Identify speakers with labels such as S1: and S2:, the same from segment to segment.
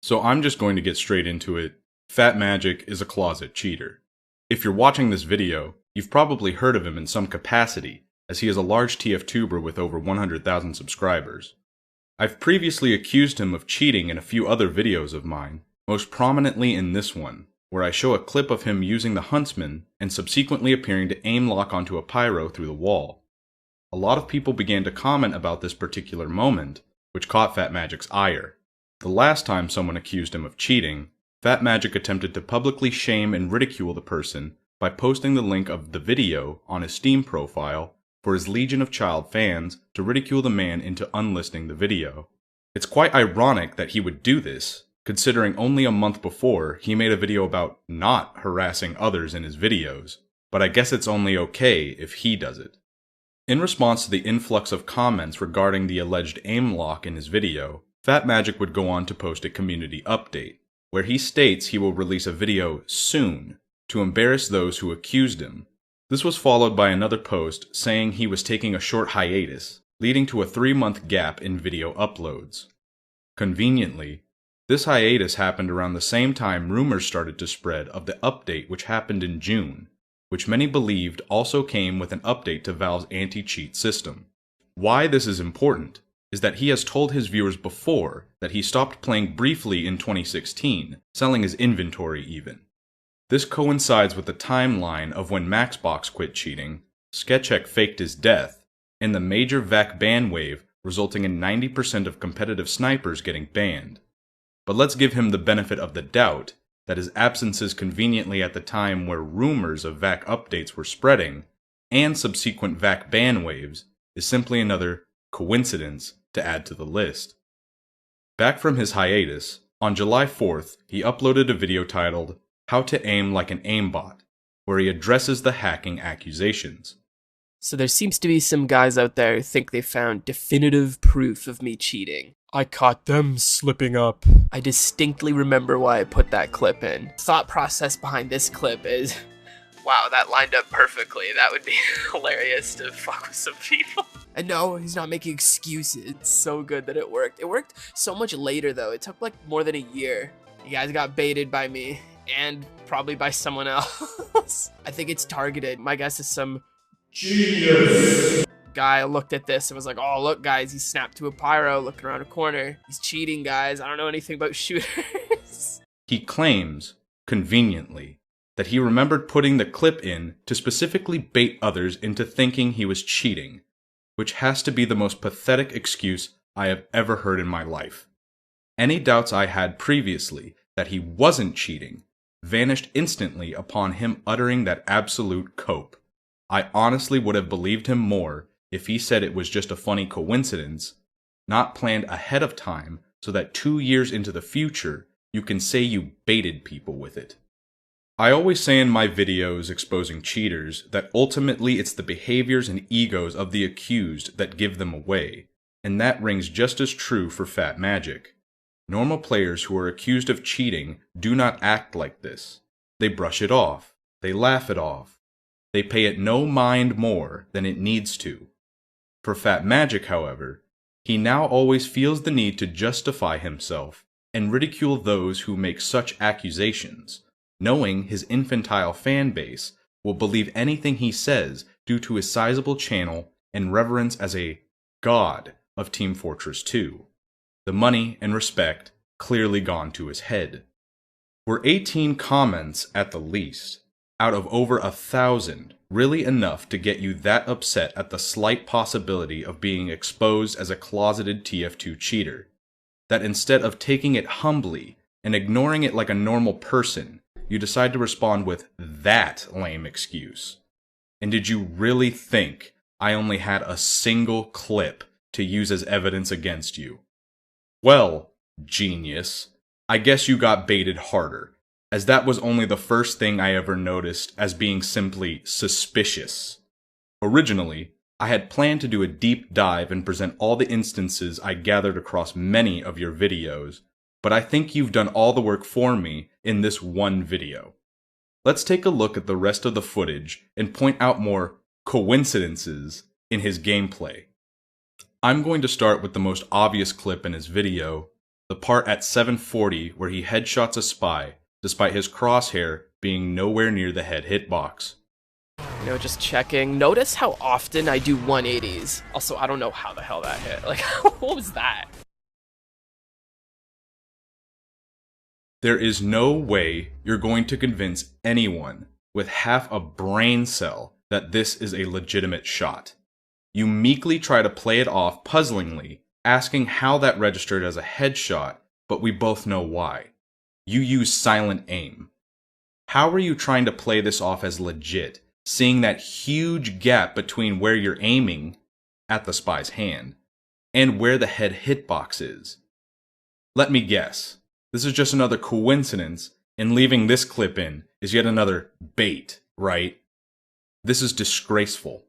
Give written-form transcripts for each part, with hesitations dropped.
S1: So I'm just going to get straight into it. Fatmagic is a closet cheater. If you're watching this video, you've probably heard of him in some capacity, as he is a large TF-tuber with over 100,000 subscribers. I've previously accused him of cheating in a few other videos of mine, most prominently in this one, where I show a clip of him using the Huntsman and subsequently appearing to aim lock onto a pyro through the wall. A lot of people began to comment about this particular moment, which caught Fatmagic's ire. The last time someone accused him of cheating, Fatmagic attempted to publicly shame and ridicule the person by posting the link of the video on his Steam profile for his legion of child fans to ridicule the man into unlisting the video. It's quite ironic that he would do this, considering only a month before he made a video about not harassing others in his videos, but I guess it's only okay if he does it. In response to the influx of comments regarding the alleged aim lock in his video, Fatmagic would go on to post a community update, where he states he will release a video soon to embarrass those who accused him. This was followed by another post saying he was taking a short hiatus, leading to a 3-month gap in video uploads. Conveniently, this hiatus happened around the same time rumors started to spread of the update which happened in June, which many believed also came with an update to Valve's anti-cheat system. Why this is important is that he has told his viewers before that he stopped playing briefly in 2016, selling his inventory even. This coincides with the timeline of when Maxbox quit cheating, Sketchek faked his death, and the major VAC ban wave resulting in 90% of competitive snipers getting banned. But let's give him the benefit of the doubt that his absences conveniently at the time where rumors of VAC updates were spreading, and subsequent VAC ban waves, is simply another coincidence to add to the list. Back from his hiatus, on July 4th, he uploaded a video titled, "How to Aim Like an Aimbot," where he addresses the hacking accusations.
S2: So there seems to be some guys out there who think they found definitive proof of me cheating.
S3: I caught them slipping up.
S2: I distinctly remember why I put that clip in. Thought process behind this clip is, wow, that lined up perfectly. That would be hilarious to fuck with some people. And no, he's not making excuses. It's so good that it worked. It worked so much later though. It took like more than a year. You guys got baited by me and probably by someone else. I think it's targeted. My guess is some genius guy looked at this and was like, oh, look guys, he snapped to a pyro looking around a corner. He's cheating, guys. I don't know anything about shooters.
S1: He claims, conveniently, that he remembered putting the clip in to specifically bait others into thinking he was cheating, which has to be the most pathetic excuse I have ever heard in my life. Any doubts I had previously that he wasn't cheating vanished instantly upon him uttering that absolute cope. I honestly would have believed him more if he said it was just a funny coincidence, not planned ahead of time so that 2 years into the future you can say you baited people with it. I always say in my videos exposing cheaters that ultimately it's the behaviors and egos of the accused that give them away, and that rings just as true for Fatmagic. Normal players who are accused of cheating do not act like this. They brush it off. They laugh it off. They pay it no mind more than it needs to. For Fatmagic, however, he now always feels the need to justify himself and ridicule those who make such accusations, knowing his infantile fan base will believe anything he says due to his sizable channel and reverence as a god of Team Fortress 2. The money and respect clearly gone to his head. Were 18 comments at the least, out of over 1,000, really enough to get you that upset at the slight possibility of being exposed as a closeted TF2 cheater, that instead of taking it humbly and ignoring it like a normal person, you decide to respond with that lame excuse? And did you really think I only had a single clip to use as evidence against you? Well, genius, I guess you got baited harder, as that was only the first thing I ever noticed as being simply suspicious. Originally, I had planned to do a deep dive and present all the instances I gathered across many of your videos, but I think you've done all the work for me in this one video. Let's take a look at the rest of the footage and point out more coincidences in his gameplay. I'm going to start with the most obvious clip in his video, the the part at 740 where he headshots a spy, despite his crosshair being nowhere near the head hitbox.
S2: You know, just checking. Notice how often I do 180s. Also, I don't know how the hell that hit. Like, what was that?
S1: There is no way you're going to convince anyone with half a brain cell that this is a legitimate shot. You meekly try to play it off puzzlingly, asking how that registered as a headshot, but we both know why. You use silent aim. How are you trying to play this off as legit, seeing that huge gap between where you're aiming at the spy's hand and where the head hitbox is? Let me guess. This is just another coincidence, and leaving this clip in is yet another bait, right? This is disgraceful.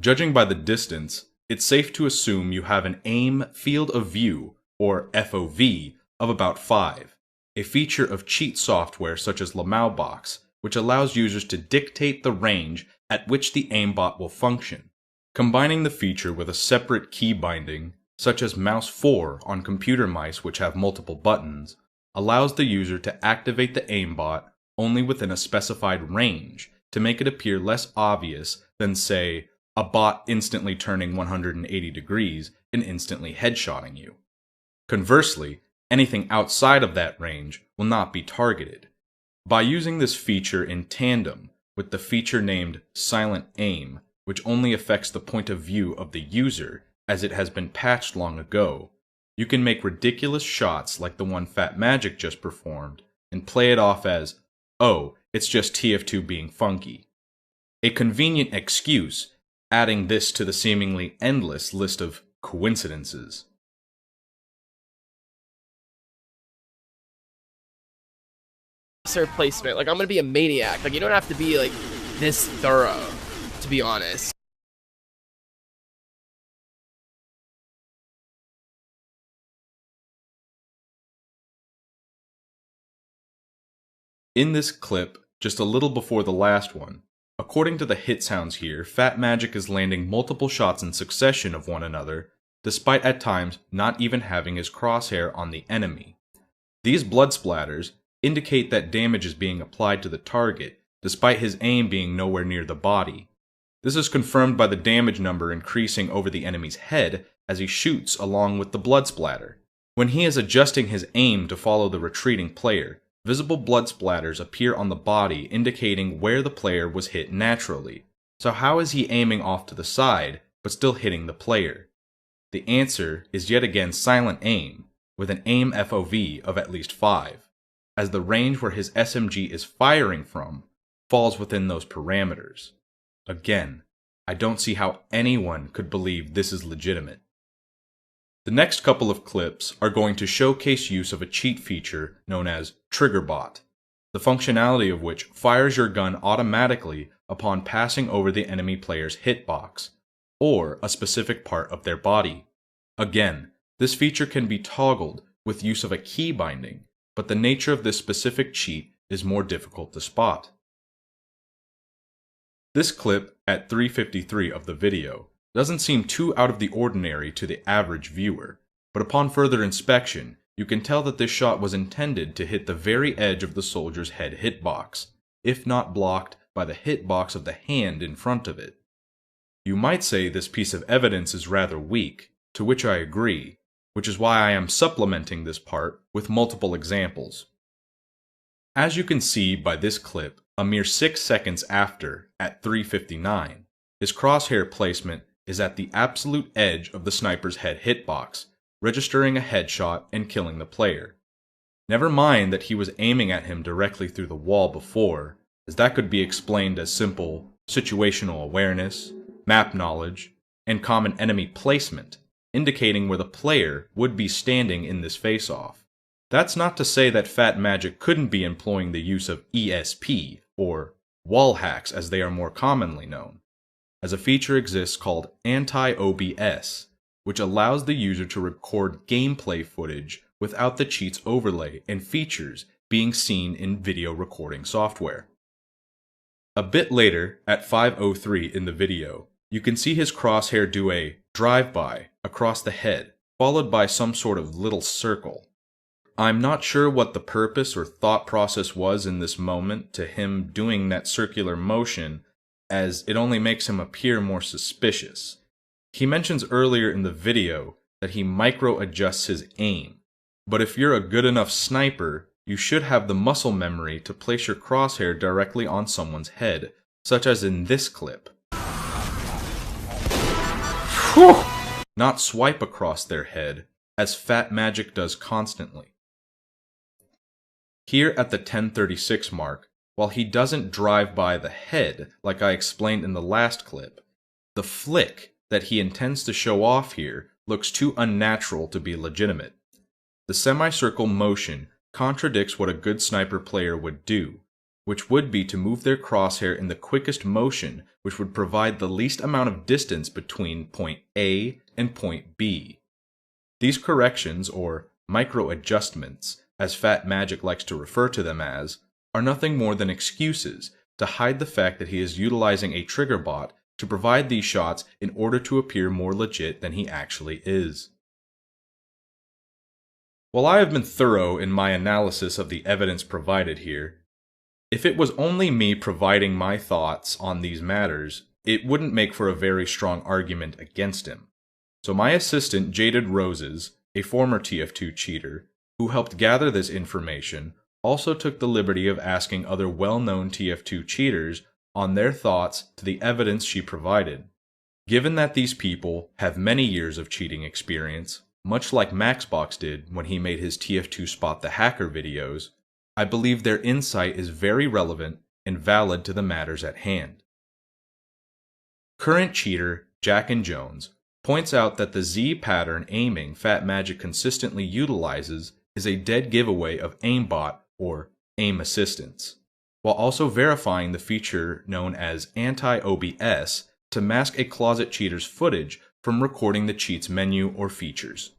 S1: Judging by the distance, it's safe to assume you have an aim field of view, or FOV, of about 5, a feature of cheat software such as Lamaubox, which allows users to dictate the range at which the aimbot will function. Combining the feature with a separate key binding, such as mouse 4 on computer mice which have multiple buttons, allows the user to activate the aimbot only within a specified range to make it appear less obvious than, say, a bot instantly turning 180 degrees and instantly headshotting you. Conversely, anything outside of that range will not be targeted. By using this feature in tandem with the feature named Silent Aim, which only affects the point of view of the user as it has been patched long ago, you can make ridiculous shots like the one Fatmagic just performed and play it off as, oh, it's just TF2 being funky. A convenient excuse, adding this to the seemingly endless list of coincidences.
S2: Crosshair placement, like, I'm gonna be a maniac. Like, you don't have to be, like, this thorough, to be honest.
S1: In this clip, just a little before the last one, according to the hit sounds here, Fatmagic is landing multiple shots in succession of one another, despite at times not even having his crosshair on the enemy. These blood splatters indicate that damage is being applied to the target, despite his aim being nowhere near the body. This is confirmed by the damage number increasing over the enemy's head as he shoots along with the blood splatter. When he is adjusting his aim to follow the retreating player, visible blood splatters appear on the body indicating where the player was hit naturally. So how is he aiming off to the side, but still hitting the player? The answer is yet again silent aim, with an aim FOV of at least 5, as the range where his SMG is firing from falls within those parameters. Again, I don't see how anyone could believe this is legitimate. The next couple of clips are going to showcase use of a cheat feature known as Triggerbot, the functionality of which fires your gun automatically upon passing over the enemy player's hitbox, or a specific part of their body. Again, this feature can be toggled with use of a key binding, but the nature of this specific cheat is more difficult to spot. This clip, at 3:53 of the video, doesn't seem too out of the ordinary to the average viewer, but upon further inspection, you can tell that this shot was intended to hit the very edge of the soldier's head hitbox, if not blocked by the hitbox of the hand in front of it. You might say this piece of evidence is rather weak, to which I agree, which is why I am supplementing this part with multiple examples. As you can see by this clip, a mere 6 seconds after, at 3:59, his crosshair placement is at the absolute edge of the sniper's head hitbox, registering a headshot and killing the player. Never mind that he was aiming at him directly through the wall before, as that could be explained as simple situational awareness, map knowledge, and common enemy placement, indicating where the player would be standing in this face-off. That's not to say that Fatmagic couldn't be employing the use of ESP, or Wallhacks as they are more commonly known, as a feature exists called anti-OBS, which allows the user to record gameplay footage without the cheat's overlay and features being seen in video recording software. A bit later, at 5:03 in the video, you can see his crosshair do a drive-by across the head, followed by some sort of little circle. I'm not sure what the purpose or thought process was in this moment to him doing that circular motion, as it only makes him appear more suspicious. He mentions earlier in the video that he micro-adjusts his aim, but if you're a good enough sniper, you should have the muscle memory to place your crosshair directly on someone's head, such as in this clip. Not swipe across their head, as Fatmagic does constantly. Here at the 10:36 mark, while he doesn't drive by the head like I explained in the last clip, the flick that he intends to show off here looks too unnatural to be legitimate. The semicircle motion contradicts what a good sniper player would do, which would be to move their crosshair in the quickest motion, which would provide the least amount of distance between point A and point B. These corrections, or micro-adjustments, as Fatmagic likes to refer to them as, are nothing more than excuses to hide the fact that he is utilizing a Triggerbot to provide these shots in order to appear more legit than he actually is. While I have been thorough in my analysis of the evidence provided here, if it was only me providing my thoughts on these matters, it wouldn't make for a very strong argument against him. So my assistant Jaded Roses, a former TF2 cheater, who helped gather this information, also took the liberty of asking other well-known TF2 cheaters on their thoughts to the evidence she provided. Given that these people have many years of cheating experience, much like Maxbox did when he made his TF2 Spot the Hacker videos, I believe their insight is very relevant and valid to the matters at hand. Current cheater Jack and Jones points out that the Z pattern aiming Fatmagic consistently utilizes is a dead giveaway of aimbot or aim assistance, while also verifying the feature known as anti-OBS to mask a closet cheater's footage from recording the cheat's menu or features.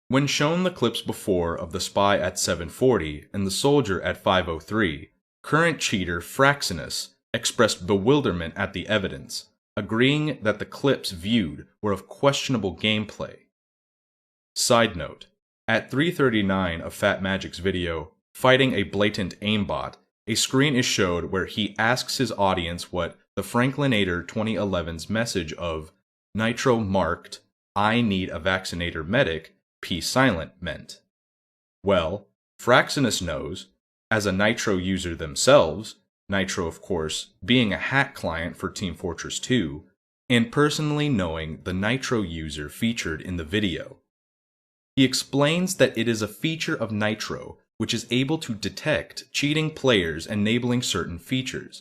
S1: When shown the clips before of the spy at 7:40 and the soldier at 5:03, current cheater Fraxinus expressed bewilderment at the evidence, agreeing that the clips viewed were of questionable gameplay. Side note, at 3:39 of Fatmagic's video, Fighting a Blatant Aimbot, a screen is showed where he asks his audience what the Franklinator 2011's message of Nitro marked, "I need a vaccinator medic, P silent" meant. Well, Fraxinus knows, as a Nitro user themselves, Nitro of course being a hack client for Team Fortress 2, and personally knowing the Nitro user featured in the video. He explains that it is a feature of Nitro which is able to detect cheating players enabling certain features,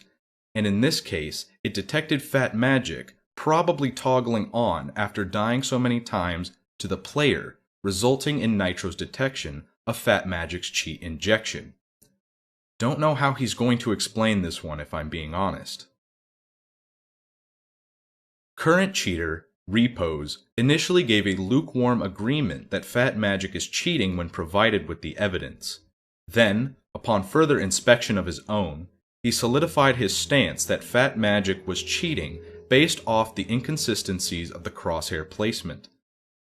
S1: and in this case, it detected Fatmagic probably toggling on after dying so many times to the player, resulting in Nitro's detection of Fatmagic's cheat injection. Don't know how he's going to explain this one if I'm being honest. Current cheater Repos initially gave a lukewarm agreement that Fatmagic is cheating when provided with the evidence. Then, upon further inspection of his own, he solidified his stance that Fatmagic was cheating based off the inconsistencies of the crosshair placement.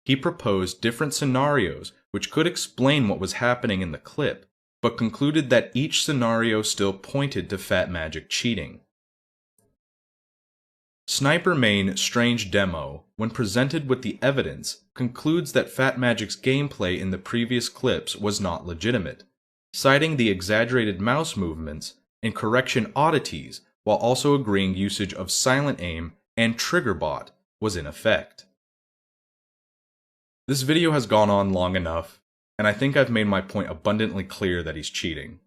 S1: He proposed different scenarios which could explain what was happening in the clip, but concluded that each scenario still pointed to Fatmagic cheating. Sniper main Strange Demo, when presented with the evidence, concludes that Fatmagic's gameplay in the previous clips was not legitimate, citing the exaggerated mouse movements and correction oddities, while also agreeing usage of silent aim and Triggerbot was in effect. This video has gone on long enough, and I think I've made my point abundantly clear that he's cheating.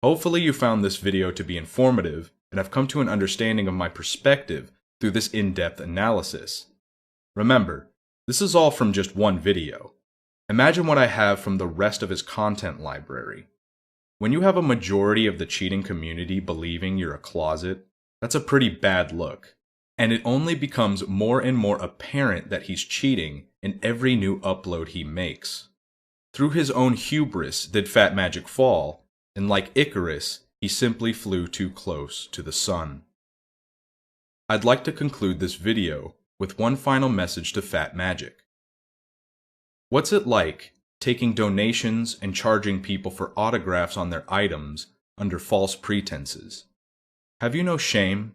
S1: Hopefully you found this video to be informative and have come to an understanding of my perspective through this in-depth analysis. Remember, this is all from just one video. Imagine what I have from the rest of his content library. When you have a majority of the cheating community believing you're a closet, that's a pretty bad look. And it only becomes more and more apparent that he's cheating in every new upload he makes. Through his own hubris did Fatmagic fall, and like Icarus, he simply flew too close to the sun. I'd like to conclude this video with one final message to Fatmagic. What's it like taking donations and charging people for autographs on their items under false pretenses? Have you no shame?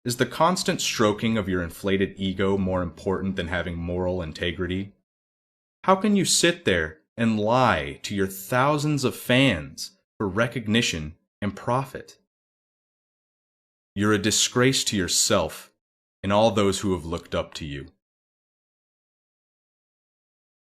S1: Is the constant stroking of your inflated ego more important than having moral integrity? How can you sit there and lie to your thousands of fans for recognition and profit? You're a disgrace to yourself and all those who have looked up to you.